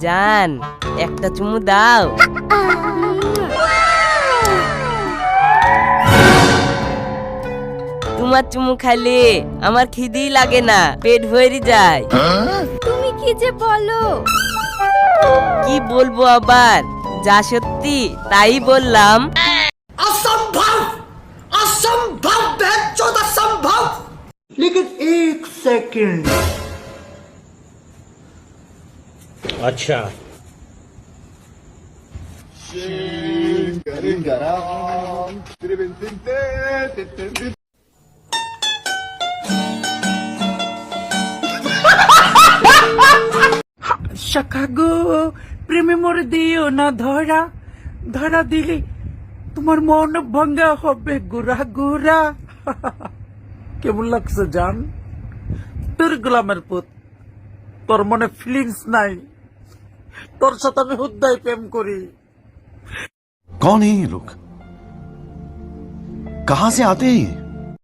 জান একটা চুমু দাও। তোমার চুমু খাইলে আমার খিদেই লাগে না, পেট ভরে যায়। তুমি কি যে বলো? কি বলবো আবার, যা সত্যি তাই বললাম। असंभव असंभव बेचौद असंभव। लेकिन एक सेकंड। अच्छा শাখাগো প্রেমে মরে দিও না ধরা, ধরা দিলে তোমার মন ভাঙ্গা হবে গোরা গোরা। কেমন লাগছে জান? তোর গোলামের পুত, তোর মনে ফিলিংস নাই, তোর সাথে আমি হুদ্দায় প্রেম করি। कौन है ये लोग? कहां से आते हैं ये?